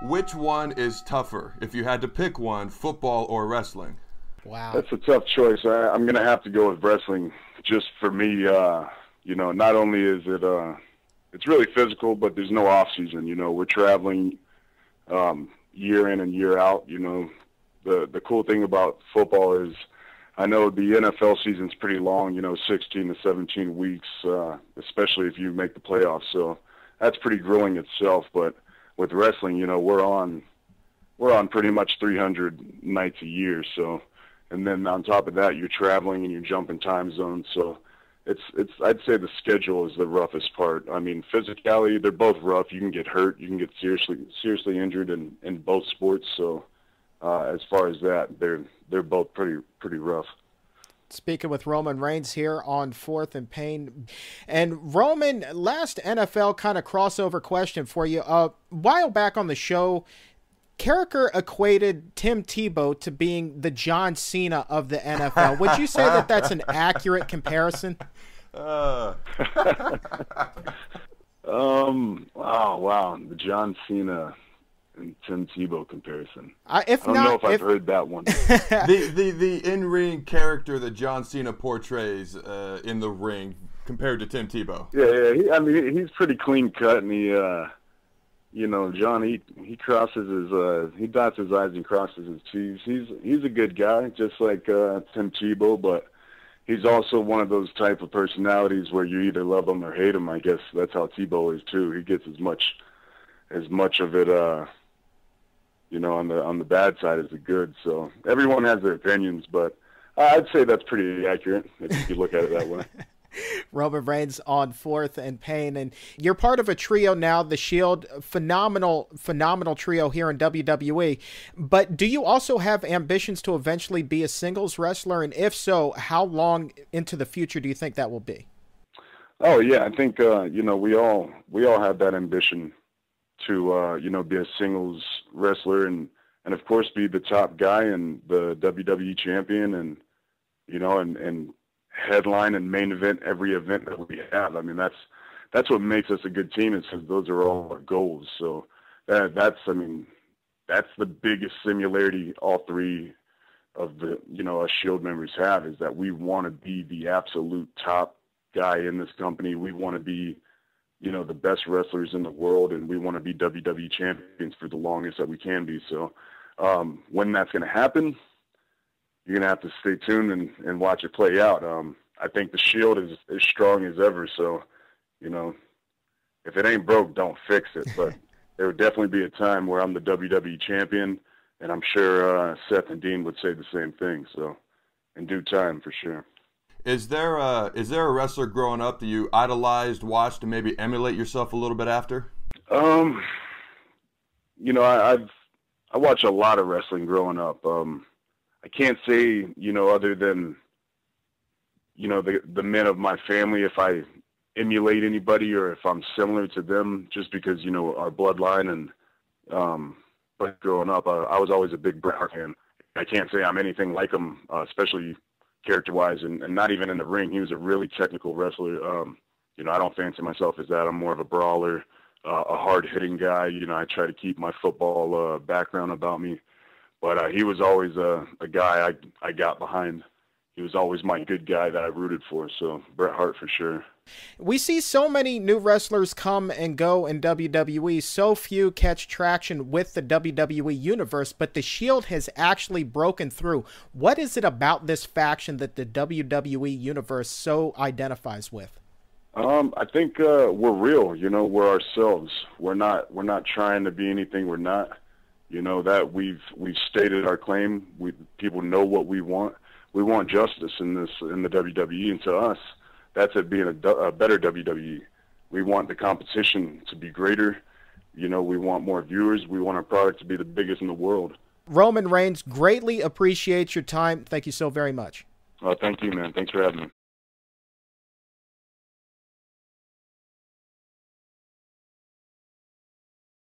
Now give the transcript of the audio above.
Which one is tougher if you had to pick one, football or wrestling? Wow. That's a tough choice. I'm going to have to go with wrestling just for me. Not only is it, it's really physical, but there's no off season. We're traveling year in and year out. The cool thing about football is I know the NFL season's pretty long, 16 to 17 weeks, especially if you make the playoffs. So that's pretty grueling itself. But with wrestling, we're on pretty much 300 nights a year. So, and then on top of that, you're traveling and you're jumping time zones. So I'd say the schedule is the roughest part. I mean, physicality, they're both rough. You can get hurt. You can get seriously injured in both sports. So as far as that, they're both pretty rough. Speaking with Roman Reigns here on Fourth and Pain. And Roman, last NFL kind of crossover question for you. A while back on the show, Carricker equated Tim Tebow to being the John Cena of the NFL. Would you say that that's an accurate comparison? Oh, wow. The John Cena and Tim Tebow comparison. I don't know if I've heard that one. the in-ring character that John Cena portrays in the ring compared to Tim Tebow. Yeah. He's pretty clean cut, and John, he crosses he dots his I's and crosses his T's. He's a good guy, just like Tim Tebow, but he's also one of those type of personalities where you either love him or hate him. I guess that's how Tebow is too. He gets as much of it, on the bad side as the good. So everyone has their opinions, but I'd say that's pretty accurate if you look at it that way. Roman Reigns on Fourth and Pain, and you're part of a trio now, The Shield, phenomenal trio here in WWE. But do you also have ambitions to eventually be a singles wrestler? And if so, how long into the future do you think that will be? Oh yeah, I think we all have that ambition to be a singles wrestler and of course be the top guy and the WWE champion and headline and main event every event that we have. I mean, that's what makes us a good team, is because those are all our goals. So that's the biggest similarity all three of the us Shield members have, is that we want to be the absolute top guy in this company. We want to be the best wrestlers in the world, and we want to be WWE champions for the longest that we can be. So when that's going to happen, you're going to have to stay tuned and watch it play out. I think the Shield is as strong as ever. So, if it ain't broke, don't fix it. But there would definitely be a time where I'm the WWE champion, and I'm sure Seth and Dean would say the same thing. So in due time, for sure. Is there a wrestler growing up that you idolized, watched, and maybe emulate yourself a little bit after? I watch a lot of wrestling growing up. I can't say, other than, the men of my family, if I emulate anybody or if I'm similar to them, just because, our bloodline. And but growing up, I was always a big Bret Hart fan. I can't say I'm anything like him, especially character-wise, and not even in the ring. He was a really technical wrestler. I don't fancy myself as that. I'm more of a brawler, a hard-hitting guy. I try to keep my football background about me. But he was always a guy I got behind. He was always my good guy that I rooted for. So Bret Hart for sure. We see so many new wrestlers come and go in WWE. So few catch traction with the WWE universe, but the Shield has actually broken through. What is it about this faction that the WWE universe so identifies with? I think we're real. We're ourselves. We're not trying to be anything we're not. That we've stated our claim. People know what we want. We want justice in the WWE, and to us, that's it being a better WWE. We want the competition to be greater. We want more viewers. We want our product to be the biggest in the world. Roman Reigns, greatly appreciate your time. Thank you so very much. Thank you, man. Thanks for having me.